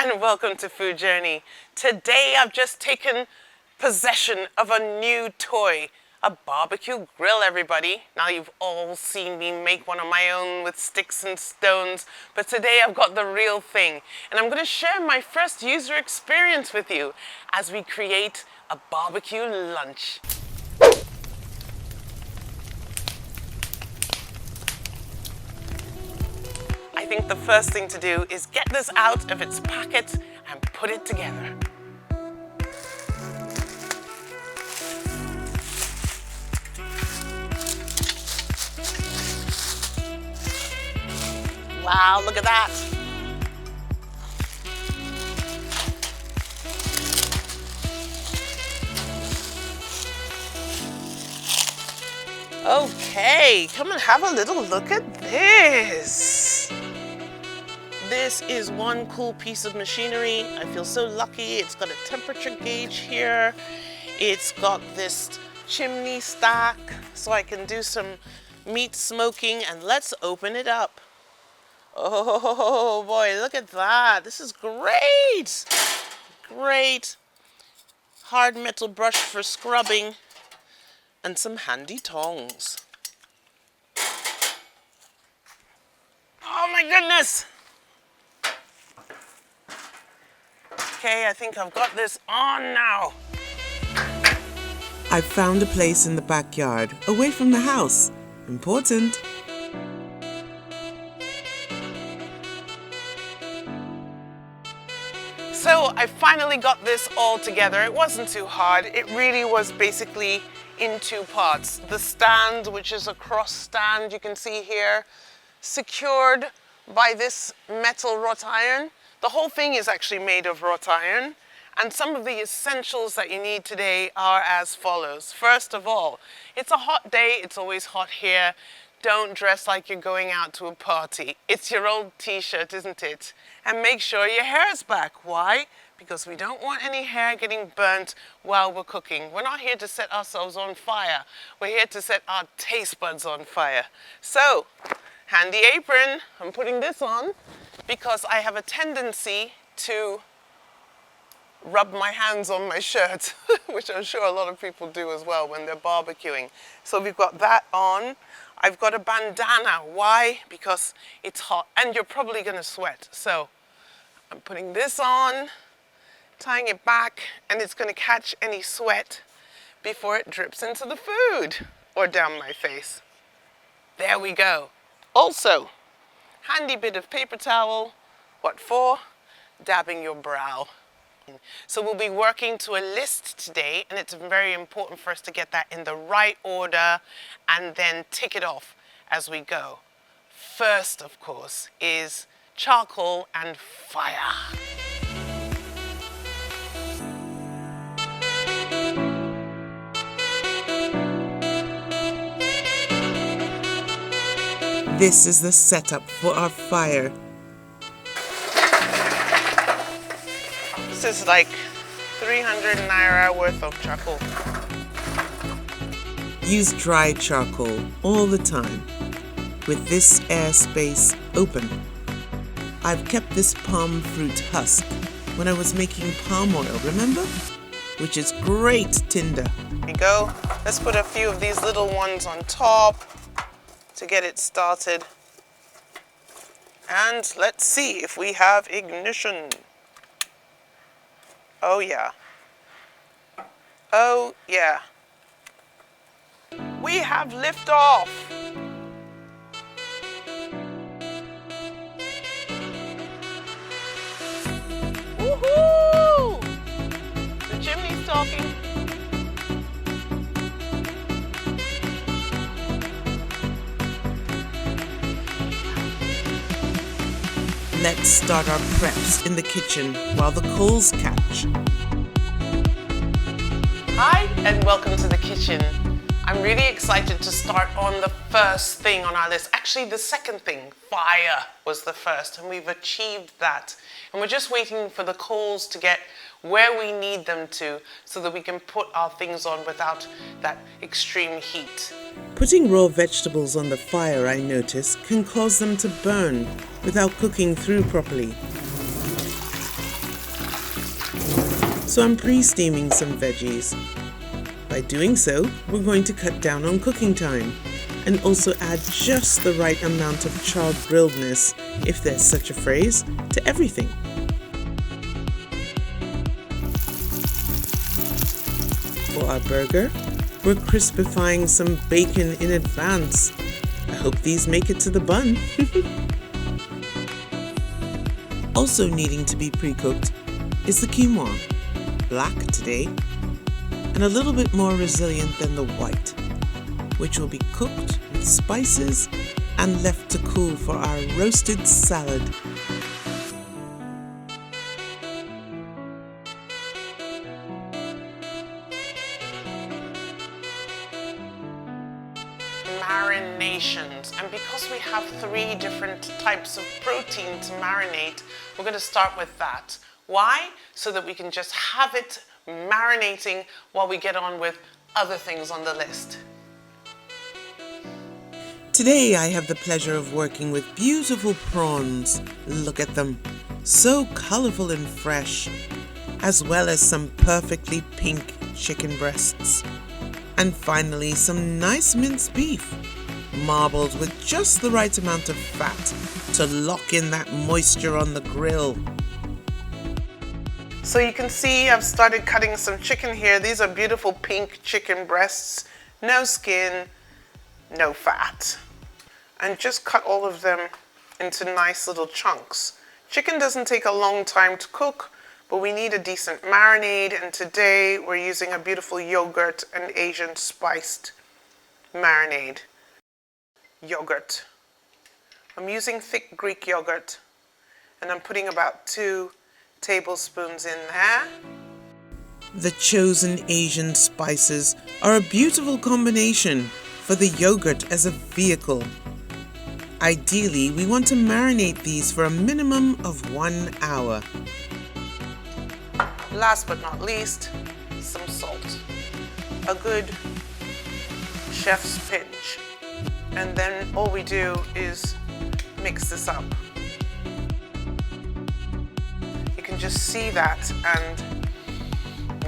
and welcome to Food Journey. Today I've just taken possession of a new toy, a barbecue grill, everybody. Now you've all seen me make one on my own with sticks and stones, but today I've got the real thing. And I'm going to share my first user experience with you as we create a barbecue lunch. I think the first thing to do is get this out of its packet and put it together. Wow, look at that. Okay, come and have a little look at this. This is one cool piece of machinery. I feel so lucky. It's got a temperature gauge here. It's got this chimney stack so I can do some meat smoking, and let's open it up. Oh boy, look at that. This is great. Great. Hard metal brush for scrubbing and some handy tongs. Oh my goodness. Okay, I think I've got this on now. I've found a place in the backyard, away from the house. Important. So I finally got this all together. It wasn't too hard. It really was basically in two parts. The stand, which is a cross stand you can see here, secured by this metal wrought iron. The whole thing is actually made of wrought iron, and some of the essentials that you need today are as follows. First of all, it's a hot day. It's always hot here. Don't dress like you're going out to a party. It's your old t-shirt, isn't it? And make sure your hair is back. Why? Because we don't want any hair getting burnt while we're cooking. We're not here to set ourselves on fire. We're here to set our taste buds on fire. So, handy apron. I'm putting this on because I have a tendency to rub my hands on my shirt, which I'm sure a lot of people do as well when they're barbecuing. So we've got that on. I've got a bandana. Why? Because it's hot and you're probably going to sweat. So I'm putting this on, tying it back, and it's going to catch any sweat before it drips into the food or down my face. There we go. Also, handy bit of paper towel. What for? Dabbing your brow. So we'll be working to a list today, and it's very important for us to get that in the right order and then tick it off as we go. First, of course, is charcoal and fire. This is the setup for our fire. This is like 300 naira worth of charcoal. Use dry charcoal all the time, with this airspace open. I've kept this palm fruit husk when I was making palm oil, remember? Which is great tinder. Here we go. Let's put a few of these little ones on top to get it started. And let's see if we have ignition. Oh yeah. Oh yeah. We have liftoff. Woohoo! The chimney's talking. Let's start our preps in the kitchen while the coals catch. Hi, and welcome to the kitchen. I'm really excited to start on the first thing on our list. Actually, the second thing, fire, was the first, and we've achieved that. And we're just waiting for the coals to get where we need them to so that we can put our things on without that extreme heat. Putting raw vegetables on the fire, I notice, can cause them to burn without cooking through properly. so I'm pre-steaming some veggies. By doing so, we're going to cut down on cooking time and also add just the right amount of charred grilledness, if there's such a phrase, to everything. For our burger, we're crispifying some bacon in advance. I hope these make it to the bun. Also needing to be pre-cooked is the quinoa, black today, and a little bit more resilient than the white, which will be cooked with spices and left to cool for our roasted salad. Marinations, and because we have 3 different types of protein to marinate, we're going to start with that. Why? So that we can just have it marinating while we get on with other things on the list. Today I have the pleasure of working with beautiful prawns. Look at them, so colorful and fresh, as well as some perfectly pink chicken breasts. And finally, some nice minced beef, marbled with just the right amount of fat to lock in that moisture on the grill. So you can see I've started cutting some chicken here. These are beautiful pink chicken breasts, no skin, no fat. And just cut all of them into nice little chunks. Chicken doesn't take a long time to cook, but we need a decent marinade, and today we're using a beautiful yogurt and Asian spiced marinade. Yogurt. I'm using thick Greek yogurt, and I'm putting about 2 tablespoons in there. The chosen Asian spices are a beautiful combination for the yogurt as a vehicle. Ideally, we want to marinate these for a minimum of 1 hour. Last but not least, some salt. A good chef's pinch. And then all we do is mix this up. You can just see that and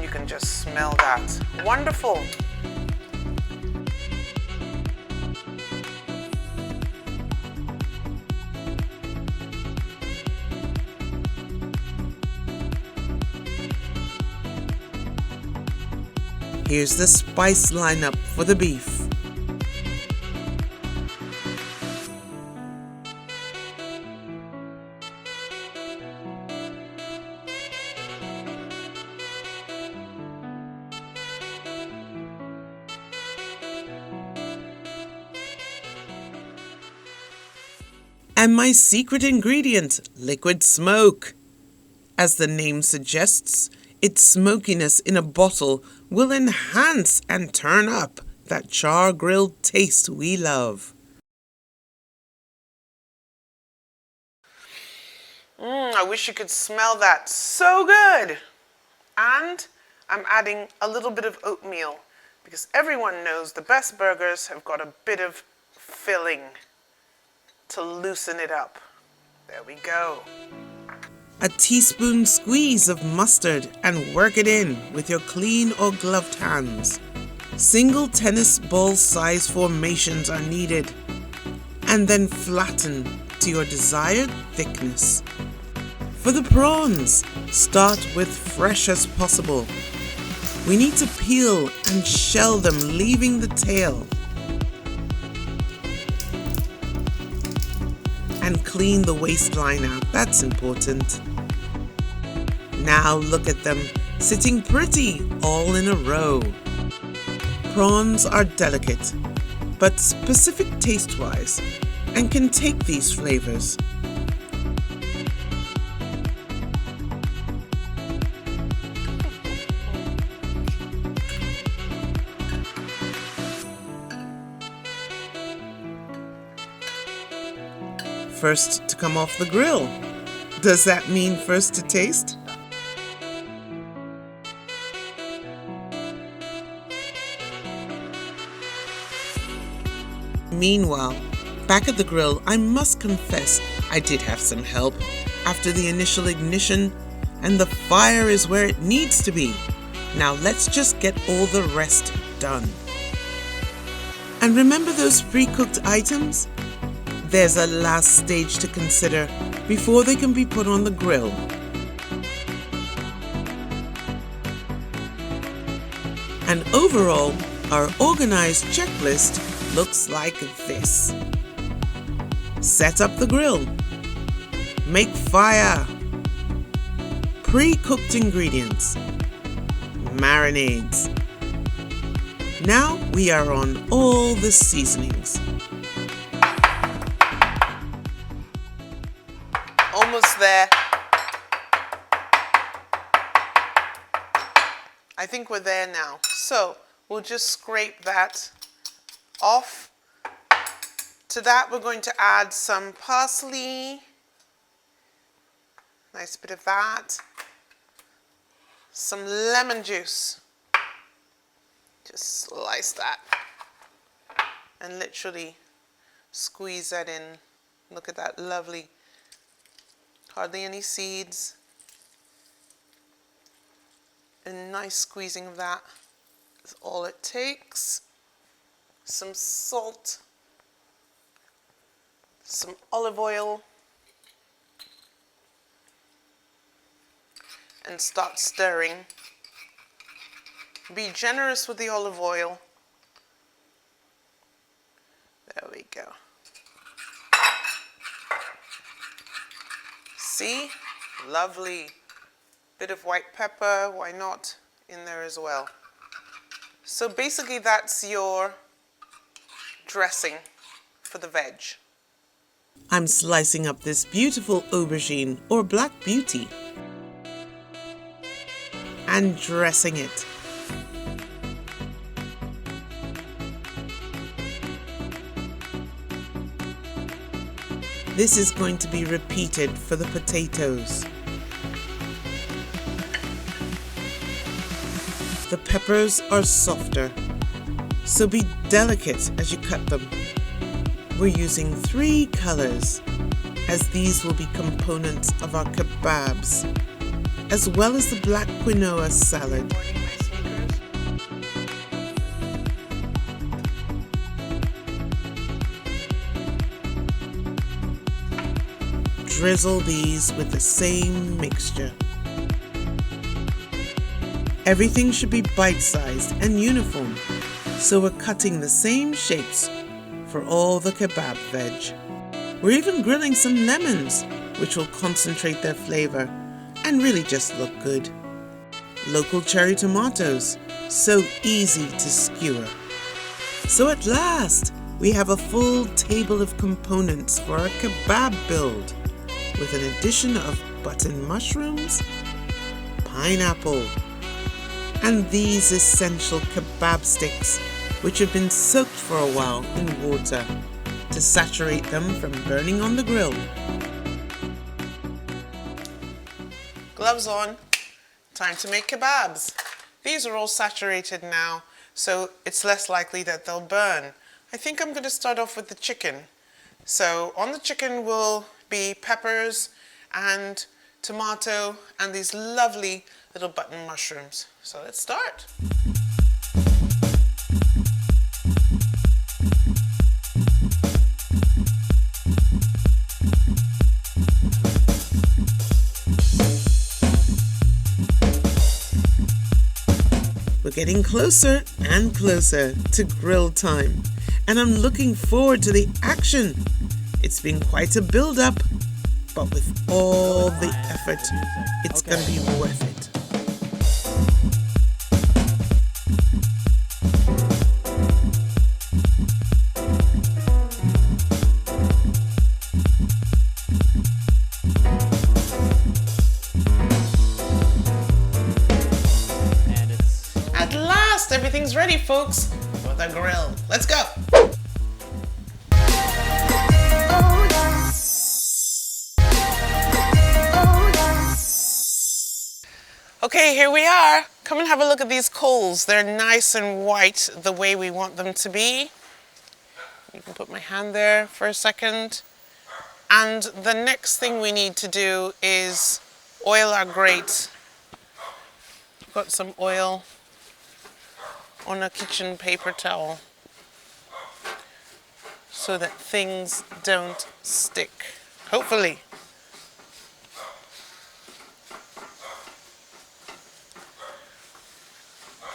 you can just smell that. Wonderful. Here's the spice lineup for the beef. And my secret ingredient, liquid smoke. As the name suggests, its smokiness in a bottle will enhance and turn up that char-grilled taste we love. I wish you could smell that. So good. And I'm adding a little bit of oatmeal because everyone knows the best burgers have got a bit of filling to loosen it up. There we go. A teaspoon squeeze of mustard and work it in with your clean or gloved hands. Single tennis ball size formations are needed, and then flatten to your desired thickness. For the prawns, start with fresh as possible. We need to peel and shell them, leaving the tail. And clean the waistline out, that's important. Now look at them, sitting pretty all in a row. Prawns are delicate, but specific taste-wise, and can take these flavors. First to come off the grill. Does that mean first to taste? Meanwhile, back at the grill, I must confess I did have some help. After the initial ignition, and the fire is where it needs to be. Now let's just get all the rest done. And remember those pre-cooked items? There's a last stage to consider before they can be put on the grill. And overall, our organized checklist looks like this. Set up the grill. Make fire. Pre-cooked ingredients. Marinades. Now we are on all the seasonings. Almost there. I think we're there now. So we'll just scrape that off. To that we're going to add some parsley. Nice bit of that. Some lemon juice. Just slice that. And literally squeeze that in. Look at that, lovely. Hardly any seeds. A nice squeezing of that is all it takes. Some salt. Some olive oil. And start stirring. Be generous with the olive oil. There we go. See? Lovely. Bit of white pepper, why not, in there as well. So basically that's your dressing for the veg. I'm slicing up this beautiful aubergine or black beauty and dressing it. This is going to be repeated for the potatoes. The peppers are softer, so be delicate as you cut them. We're using 3 colors, as these will be components of our kebabs, as well as the black quinoa salad. Drizzle these with the same mixture. Everything should be bite-sized and uniform, so we're cutting the same shapes for all the kebab veg. We're even grilling some lemons, which will concentrate their flavor and really just look good. Local cherry tomatoes, so easy to skewer. So at last, we have a full table of components for our kebab build, with an addition of button mushrooms, pineapple, and these essential kebab sticks, which have been soaked for a while in water to saturate them from burning on the grill. Gloves on. Time to make kebabs. These are all saturated now, so it's less likely that they'll burn. I think I'm going to start off with the chicken. So on the chicken will be peppers and tomato and these lovely little button mushrooms. So let's start. We're getting closer and closer to grill time, and I'm looking forward to the action. It's been quite a build-up, but with all the effort, it's going to be worth it. At last, everything's ready, folks, for the grill. Let's go. Okay, here we are. Come and have a look at these coals. They're nice and white the way we want them to be. You can put my hand there for a second. And the next thing we need to do is Oil are great. Got some oil on a kitchen paper towel so that things don't stick. Hopefully.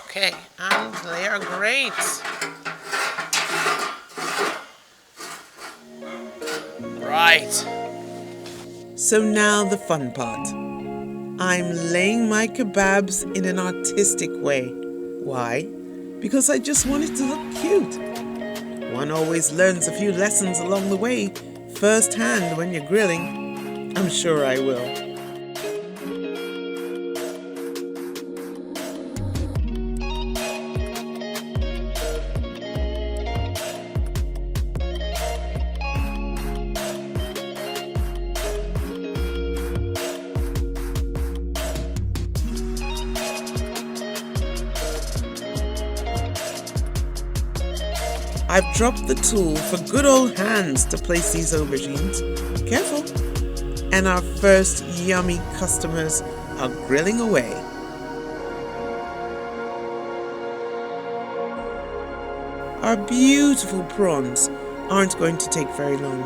Okay, and they are great. Right. So now the fun part. I'm laying my kebabs in an artistic way. Why? Because I just want it to look cute. One always learns a few lessons along the way, firsthand when you're grilling. I'm sure I will. I've dropped the tool for good old hands to place these aubergines. Careful. And our first yummy customers are grilling away. Our beautiful prawns aren't going to take very long,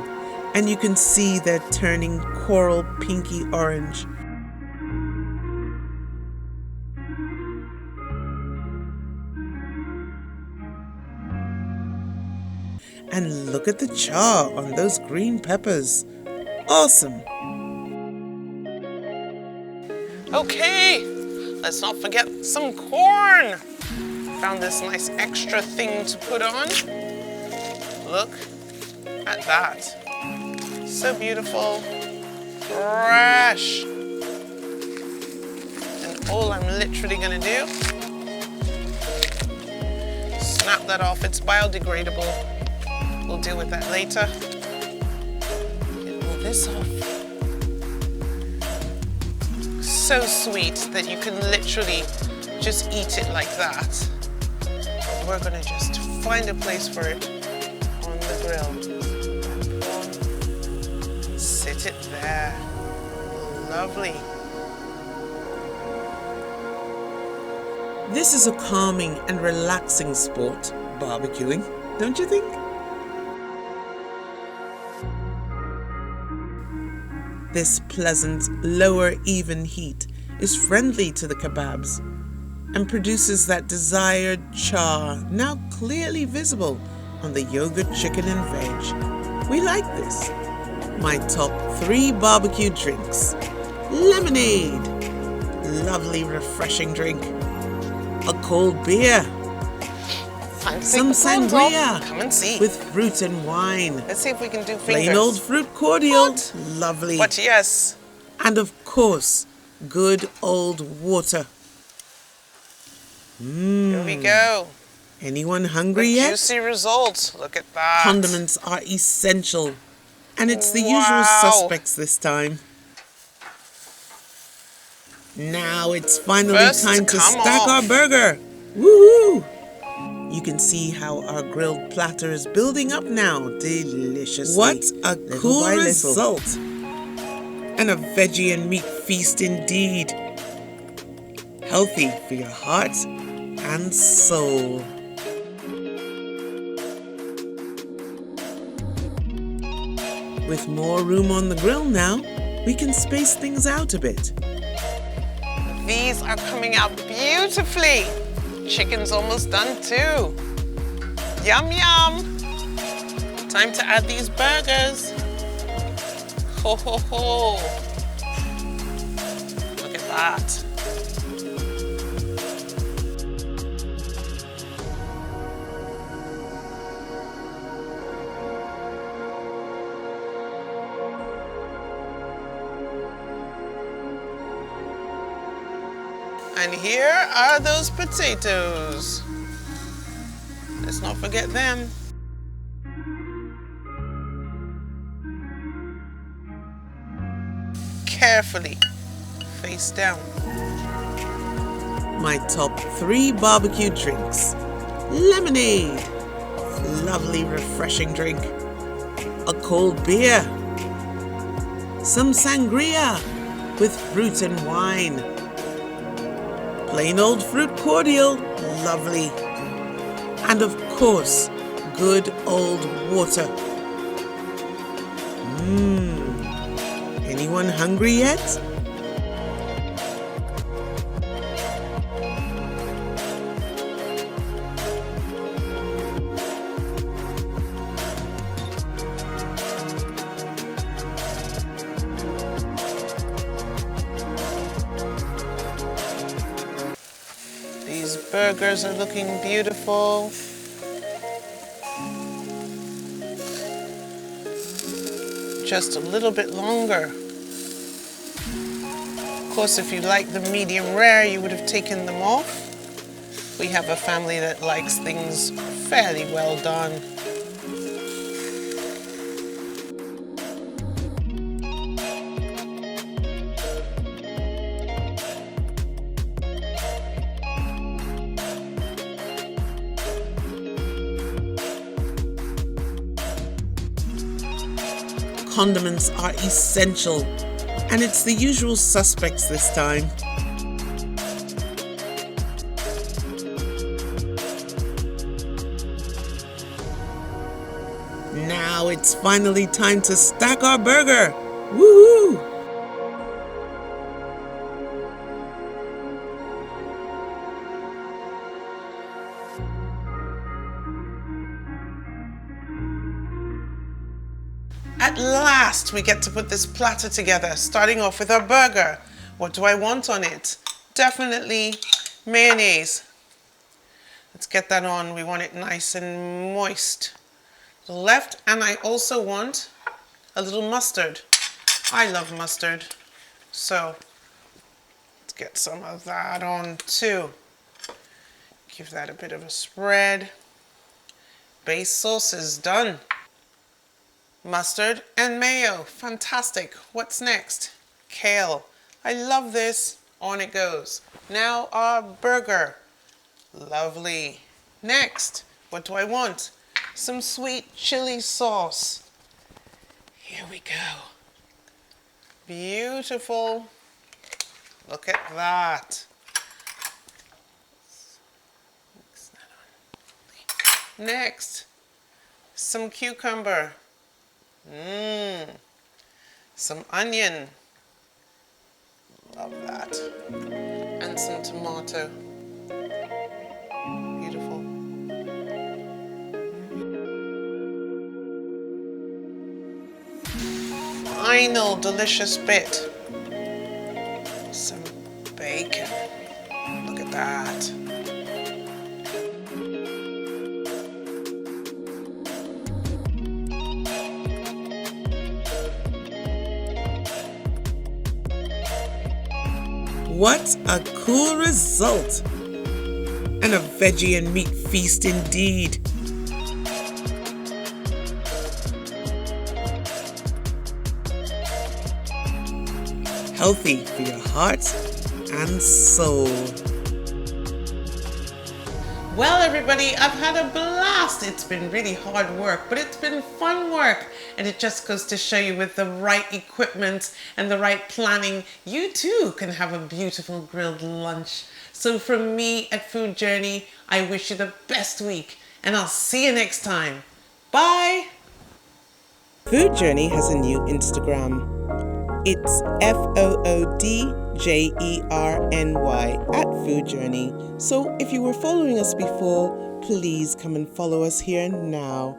and you can see they're turning coral pinky orange. And look at the char on those green peppers. Awesome. Okay, let's not forget some corn. Found this nice extra thing to put on. Look at that. So beautiful, fresh. And all I'm literally gonna do, snap that off. It's biodegradable. We'll deal with that later. Get all this off. So sweet that you can literally just eat it like that. We're gonna just find a place for it on the grill. Sit it there. Lovely. This is a calming and relaxing sport, barbecuing, don't you think? This pleasant, lower even heat is friendly to the kebabs and produces that desired char now clearly visible on the yogurt, chicken and veg. We like this. My top 3 barbecue drinks. Lemonade, lovely refreshing drink. A cold beer. Some sangria Come and see. with fruit and wine. Let's see if we can do fingers. Plain old fruit cordial. What? Lovely. But yes. And of course, good old water. Here we go. Anyone The hungry yet? juicy result. Look at that. Condiments are essential. And it's the usual Wow. suspects this time. Now it's finally First, time to come stack off. our burger. Woohoo! You can see how our grilled platter is building up now. Deliciously. What a cool result. And a veggie and meat feast indeed. Healthy for your heart and soul. With more room on the grill now, we can space things out a bit. These are coming out beautifully. Chicken's almost done too. Yum, yum. Time to add these burgers. Ho, ho, ho. Look at that. And here are those potatoes. Let's not forget them. Carefully, face down. My top 3 barbecue drinks. Lemonade, lovely refreshing drink. A cold beer. Some sangria, with fruit and wine. Plain old fruit cordial, lovely. And of course, good old water. Anyone hungry yet? These burgers are looking beautiful. Just a little bit longer. Of course, if you like the medium rare, you would have taken them off. We have a family that likes things fairly well done. Condiments are essential, and it's the usual suspects this time. Now it's finally time to stack our burger. Woohoo! At last, we get to put this platter together, starting off with our burger. What do I want on it? Definitely mayonnaise. Let's get that on. We want it nice and moist. To the left, and I also want a little mustard. I love mustard, so let's get some of that on too. Give that a bit of a spread. Base sauce is done. Mustard and mayo, fantastic. What's next? Kale. I love this. On it goes. Now our burger. Lovely. Next, what do I want? Some sweet chili sauce. Here we go. Beautiful. Look at that. Mix that on. Next, some cucumber. Some onion. Love that. And some tomato. Beautiful. Final delicious bit. Some bacon. Look at that. What a cool result! And a veggie and meat feast indeed. Healthy for your heart and soul. Well, everybody, I've had a blast. It's been really hard work, but it's been fun work. And it just goes to show you, with the right equipment and the right planning, you too can have a beautiful grilled lunch. So from me at Food Journey, I wish you the best week, and I'll see you next time. Bye. Food Journey has a new Instagram. It's FOODJERNY at Food Journey. So if you were following us before, please come and follow us here now.